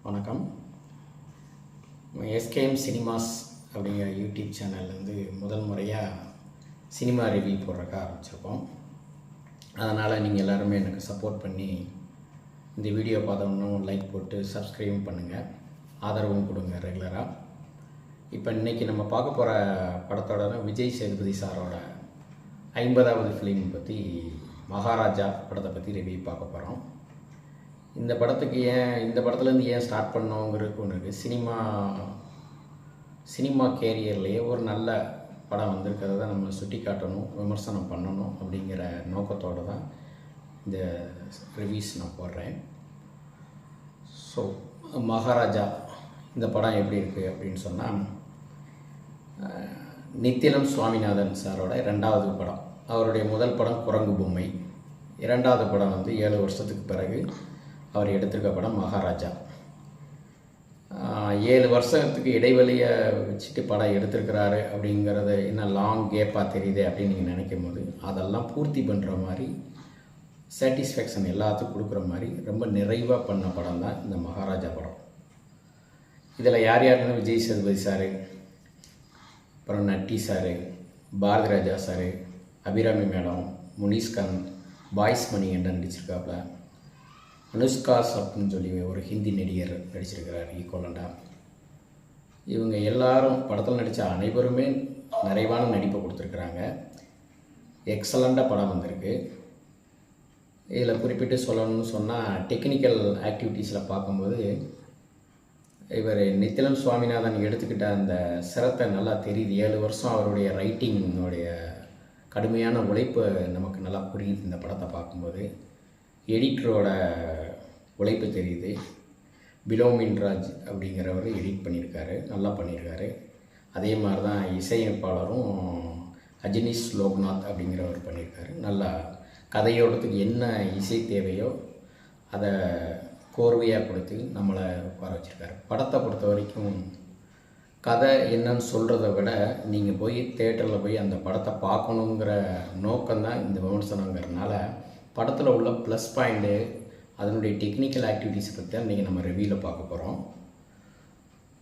வணக்கம். SKM cinemas அப்படிங்கிற YouTube சேனல்லேருந்து முதல் முறையாக சினிமா ரிவ்யூ போடுறக்க ஆரம்பிச்சிருக்கோம். அதனால் நீங்கள் எல்லாருமே எனக்கு சப்போர்ட் பண்ணி இந்த வீடியோ பார்த்தோம்னும் லைக் போட்டு சப்ஸ்கிரைபும் பண்ணுங்கள், ஆதரவும் கொடுங்க ரெகுலராக. இப்போ இன்றைக்கி நம்ம பார்க்க போகிற படத்தோட விஜய் சேதுபதி சாரோட 50வது ஃபிலிம் பற்றி, மகாராஜா படத்தை பற்றி ரிவ்யூ பார்க்க போகிறோம். இந்த படத்துலேருந்து ஏன் ஸ்டார்ட் பண்ணோங்கிறதுக்கு ஒன்று இருக்குது. சினிமா கேரியர்லேயே ஒரு நல்ல படம் வந்திருக்கிறத நம்ம சுட்டி காட்டணும், விமர்சனம் பண்ணணும் அப்படிங்கிற நோக்கத்தோடு தான் இந்த ரிவ்யூஸ் நான் போடுறேன். ஸோ மகாராஜா இந்த படம் எப்படி இருக்குது அப்படின்னு சொன்னால், நித்திலம் சுவாமிநாதன் சாரோட 2வது படம். அவருடைய முதல் படம் குரங்கு பொம்மை, 2வது படம் 7 வருஷத்துக்கு பிறகு அவர் எடுத்திருக்க படம் மகாராஜா. 7 வருஷத்துக்கு இடைவெளியை வச்சுட்டு படம் எடுத்திருக்கிறாரு அப்படிங்கிறது என்ன லாங் கேப்பாக தெரியுது அப்படின்னு நீங்கள் நினைக்கும் போது, அதெல்லாம் பூர்த்தி பண்ணுற மாதிரி, சாட்டிஸ்ஃபேக்ஷன் எல்லாத்துக்கும் கொடுக்குற மாதிரி ரொம்ப நிறைவாக பண்ண படம் தான் இந்த மகாராஜா படம். இதில் யார் யாருன்னு விஜய் சேதுபதி சார், அப்புறம் Natty sir, Bharathi Raja sir, Abhirami madam, Munishkanth, boys Mani என்ற நடிச்சிருக்காப்புல, அனுஷ்கா அப்படின்னு சொல்லி ஒரு ஹிந்தி நடிகர் நடிச்சிருக்கிறார் ஈக்குவலண்டாக. இவங்க எல்லாரும் படத்தில் நடித்த அனைவருமே நிறைவான நடிப்பை கொடுத்துருக்குறாங்க. எக்ஸலண்ட்டாக படம் வந்திருக்கு. இதில் குறிப்பிட்டு சொல்லணும்னு சொன்னால், டெக்னிக்கல் ஆக்டிவிட்டீஸில் பார்க்கும்போது இவர் நித்திலம் சுவாமிநாதன் எடுத்துக்கிட்ட அந்த சிரத்தை நல்லா தெரியுது. 7 வருஷம் அவருடைய ரைட்டிங்கோடைய கடுமையான உழைப்பு நமக்கு நல்லா புரியுது இந்த படத்தை பார்க்கும்போது. எடிட்டரோட உழைப்பு தெரியுது. பிலோமின் ராஜ் அப்படிங்கிறவர் எடிட் பண்ணியிருக்காரு, நல்லா பண்ணியிருக்காரு. அதே மாதிரி தான் இசையமைப்பாளரும் அஜினிஷ் லோக்நாத் அப்படிங்கிறவர் பண்ணியிருக்காரு. நல்லா கதையோடத்துக்கு என்ன இசை தேவையோ அதை கோர்வையாக கொடுத்து நம்மளை உட்கார வச்சுருக்காரு. படத்தை பொறுத்த வரைக்கும் கதை என்னன்னு சொல்கிறத விட, நீங்கள் போய் தேட்டரில் போய் அந்த படத்தை பார்க்கணுங்கிற நோக்கம்தான் இந்த விமர்சனங்கிறதுனால, படத்தில் உள்ள ப்ளஸ் பாயிண்ட்டு, அதனுடைய டெக்னிக்கல் ஆக்டிவிட்டீஸை பற்றி தான் இன்றைக்கி நம்ம ரிவ்யூவில் பார்க்க போகிறோம்.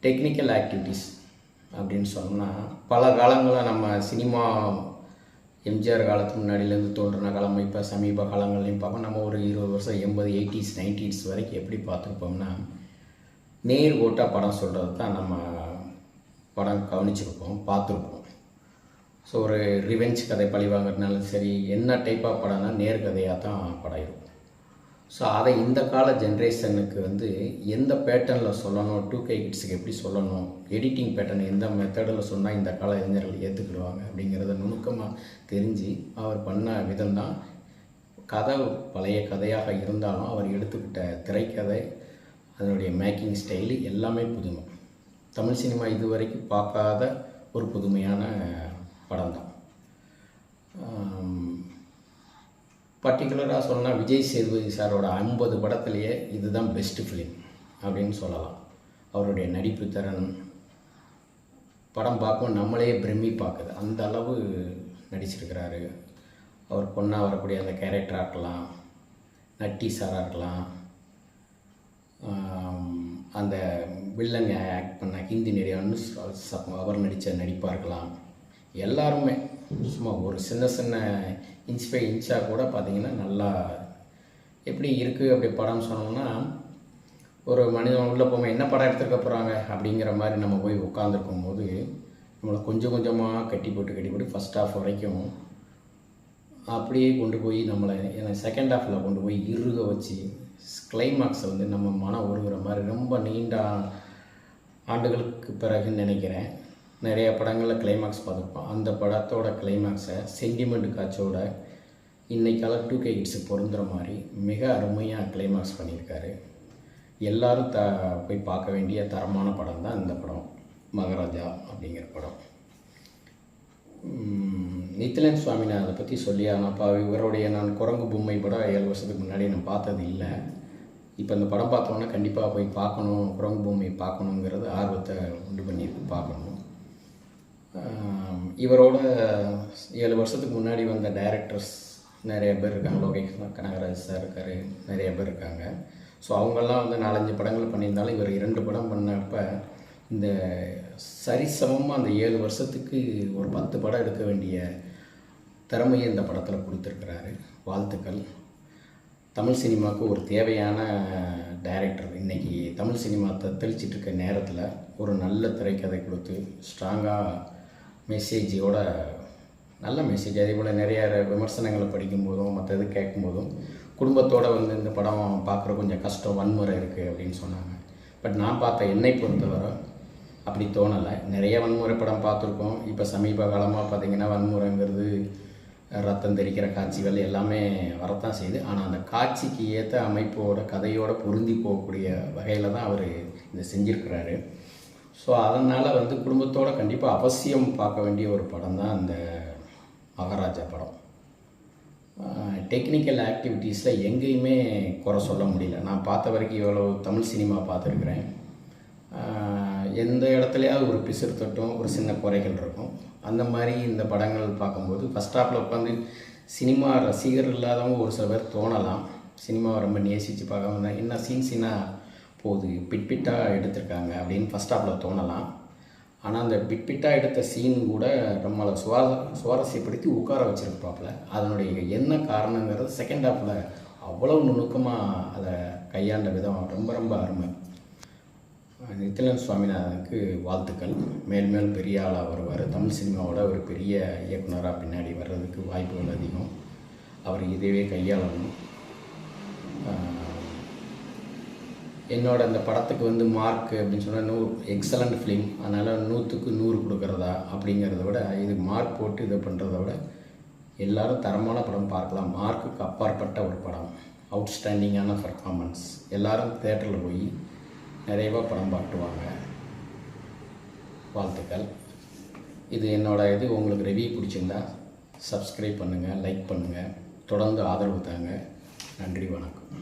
டெக்னிக்கல் ஆக்டிவிட்டீஸ் அப்படின்னு சொன்னால், பல காலங்களில் நம்ம சினிமா எம்ஜிஆர் காலத்துக்கு முன்னாடியிலேருந்து தோன்றின காலம், இப்போ சமீப காலங்கள்லையும் பார்ப்போம். நம்ம ஒரு 20 வருஷம் 80s 80s 90s வரைக்கும் எப்படி பார்த்துருப்போம்னா, நேர் ஓட்டாக படம் சொல்கிறது தான் நம்ம படம் கவனிச்சிருப்போம், பார்த்துருப்போம். ஸோ ஒரு ரிவெஞ்ச் கதை பழி வாங்குறதுனாலும் சரி, என்ன டைப் ஆஃப் படம்னா நேர்கதையாக தான் படம் இருக்கும். ஸோ அதை இந்த கால ஜென்ரேஷனுக்கு எந்த பேட்டர்னில் சொல்லணும், 2K கிட்ஸுக்கு எப்படி சொல்லணும், எடிட்டிங் பேட்டர்ன் எந்த மெத்தடில் சொன்னால் இந்த கால இளைஞர்கள் ஏற்றுக்கிடுவாங்க அப்படிங்கிறத நுணுக்கமாக தெரிஞ்சு அவர் பண்ண விதம் தான். கதை பழைய கதையாக இருந்தாலும் அவர் எடுத்துக்கிட்ட திரைக்கதை, அதனுடைய மேக்கிங் ஸ்டைலு எல்லாமே புதுமை. தமிழ் சினிமா இது வரைக்கும் பார்க்காத ஒரு புதுமையான படம் தான். பர்டிகுலராக சொன்னால், விஜய் சேதுபதி சாரோட 50 படத்துலேயே இதுதான் பெஸ்ட்டு ஃபிலிம் அப்படின்னு சொல்லலாம். அவருடைய நடிப்பு திறன் படம் பார்க்கும் நம்மளே பிரம்மி பார்க்குது, அந்த அளவு நடிச்சிருக்கிறாரு. அவர் பொண்ணாக வரக்கூடிய அந்த கேரக்டராக இருக்கலாம், நட்டி சாராக இருக்கலாம், அந்த வில்லங்க ஆக்ட் பண்ண ஹிந்தி நடிகர் அவர் நடித்த நடிப்பாக இருக்கலாம், எல்லாருமே சும்மா ஒரு சின்ன இன்ச் பை இன்ச்சாக கூட பார்த்திங்கன்னா நல்லா எப்படி இருக்குது அப்படி படம் சொன்னோம்னா, ஒரு மனிதன் உள்ள போகும்போது என்ன படம் எடுத்துக்க போகிறாங்க அப்படிங்கிற மாதிரி நம்ம போய் உட்காந்துருக்கும் போது, நம்மளை கொஞ்சம் கொஞ்சமாக கட்டி போட்டு ஃபஸ்ட் ஹாஃப் வரைக்கும் அப்படியே கொண்டு போய் நம்மளை செகண்ட் ஹாஃபில் கொண்டு போய் இறுக வச்சு, கிளைமாக்ஸை நம்ம மனம் உருகிற மாதிரி ரொம்ப நீண்ட ஆண்டுகளுக்கு பிறகுன்னு நினைக்கிறேன். நிறைய படங்களில் கிளைமாக்ஸ் பார்த்துருப்போம். அந்த படத்தோட கிளைமாக்ஸை சென்டிமெண்ட் காட்சியோட இன்றைக்கால 2K கிட்ஸுக்கு பொருந்துகிற மாதிரி மிக அருமையாக கிளைமாக்ஸ் பண்ணியிருக்காரு. எல்லோரும் போய் பார்க்க வேண்டிய தரமான படம் தான் இந்த படம், மகாராஜா அப்படிங்கிற படம். நித்திலன் சுவாமிநாதனை பற்றி சொல்லி ஆனப்பா, இவருடைய நான் குரங்கு பொம்மை படம் 7 வருஷத்துக்கு முன்னாடி நான் பார்த்தது இல்லை. இப்போ இந்த படம் பார்த்தோன்னா கண்டிப்பாக போய் பார்க்கணும், குரங்கு பொம்மை பார்க்கணுங்கிறது ஆர்வத்தை உண்டு பண்ணியிருக்கு, பார்க்கணும். இவரோட 7 வருஷத்துக்கு முன்னாடி வந்த டைரக்டர்ஸ் நிறைய பேர் இருக்காங்க. லோகேஷ் கனகராஜ் சார் இருக்கார், நிறைய பேர் இருக்காங்க. ஸோ அவங்கெல்லாம் வந்து 4-5 படங்கள் பண்ணியிருந்தாலும் இவர் 2 படம் பண்ணப்போ இந்த சரிசமமாக அந்த 7 வருஷத்துக்கு ஒரு 10 படம் எடுக்க வேண்டிய திறமையை இந்த படத்தில் கொடுத்துருக்கிறாரு. வாழ்த்துக்கள். தமிழ் சினிமாவுக்கு ஒரு தேவையான டைரக்டர். இன்றைக்கி தமிழ் சினிமா தத்தளிச்சிட்ருக்க நேரத்தில் ஒரு நல்ல திரைக்கதை கொடுத்து ஸ்ட்ராங்காக மெசேஜோட நல்ல மெசேஜ், அதே போல் நிறைய விமர்சனங்களை படிக்கும்போதும் மற்ற இது கேட்கும்போதும் குடும்பத்தோடு வந்து இந்த படம் பார்க்குற கொஞ்சம் கஷ்டம், வன்முறை இருக்குது அப்படின்னு சொன்னாங்க. பட் நான் பார்த்த என்னை பொறுத்தவரை அப்படி தோணலை. நிறைய வன்முறை படம் பார்த்துருக்கோம். இப்போ சமீப காலமாக பார்த்திங்கன்னா வன்முறைங்கிறது, ரத்தம் தெரிக்கிற காட்சிகள் எல்லாமே வரத்தான் செய்யுது. ஆனால் அந்த காட்சிக்கு ஏற்ற அமைப்போட கதையோடு பொருந்தி போகக்கூடிய வகையில் தான் அவர் இதை செஞ்சுருக்கிறாரு. ஸோ அதனால் வந்து குடும்பத்தோடு கண்டிப்பாக அவசியம் பார்க்க வேண்டிய ஒரு படம் தான் இந்த மகாராஜா படம். டெக்னிக்கல் ஆக்டிவிட்டீஸில் எங்கேயுமே குறை சொல்ல முடியல. நான் பார்த்த வரைக்கும் எவ்வளோ தமிழ் சினிமா பார்த்துருக்குறேன். எந்த இடத்துலையாவது ஒரு பிசுறு தட்டும், ஒரு சின்ன குறைகள் இருக்கும். அந்த மாதிரி இந்த படங்கள் பார்க்கும்போது ஃபஸ்ட் ஹாஃபில் உட்காந்து சினிமா ரசிகர் இல்லாதவங்க ஒரு சில பேர் தோணலாம். சினிமாவை ரொம்ப நேசித்து பார்க்காம என்ன சீனாக போகுது, பிட்டாக எடுத்திருக்காங்க அப்படின்னு ஃபஸ்ட் ஹாஃபில் தோணலாம். ஆனால் அந்த பிட்டாக எடுத்த சீன் கூட நம்மளை சுவாரஸ்யப்படுத்தி உட்கார வச்சுருப்பாப்புல. அதனுடைய என்ன காரணங்கிறது செகண்ட் ஹாஃபில் அவ்வளோ நுணுக்கமாக அதை கையாண்ட விதம் ரொம்ப ரொம்ப அருமை. நித்திலன் சுவாமிநாதனுக்கு வாழ்த்துக்கள். மேல் பெரிய ஆளாக வருவார். தமிழ் சினிமாவோட ஒரு பெரிய இயக்குனராக பின்னாடி வர்றதுக்கு வாய்ப்புகள் அதிகம். அவர் இதுவே கையாளணும். என்னோட இந்த படத்துக்கு வந்து மார்க் அப்படின்னு சொன்னால் 100 எக்ஸலண்ட் ஃபிலிம், அதனால் 100க்கு 100 கொடுக்குறதா அப்படிங்கிறத விட இது மார்க் போட்டு இதை பண்ணுறத விட எல்லோரும் தரமான படம் பார்க்கலாம். மார்க்குக்கு அப்பாற்பட்ட ஒரு படம், அவுட்ஸ்டாண்டிங்கான பர்ஃபார்மன்ஸ். எல்லோரும் தேட்டரில் போய் நிறையவா படம் பார்த்துவாங்க. வாழ்த்துக்கள். இது இது உங்களுக்கு ரிவ்யூ பிடிச்சிருந்தா சப்ஸ்கிரைப் பண்ணுங்கள், லைக் பண்ணுங்கள், தொடர்ந்து ஆதரவு தாங்க. நன்றி, வணக்கம்.